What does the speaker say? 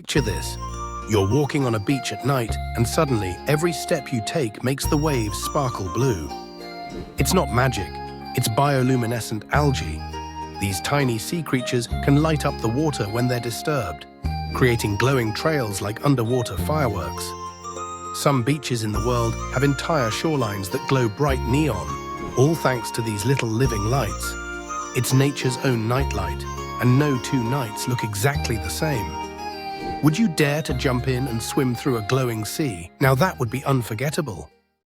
Picture this. You're walking on a beach at night, and suddenly, every step you take makes the waves sparkle blue. It's not magic, it's bioluminescent algae. These tiny sea creatures can light up the water when they're disturbed, creating glowing trails like underwater fireworks. Some beaches in the world have entire shorelines that glow bright neon, all thanks to these little living lights. It's nature's own nightlight, and no two nights look exactly the same. Would you dare to jump in and swim through a glowing sea? Now that would be unforgettable.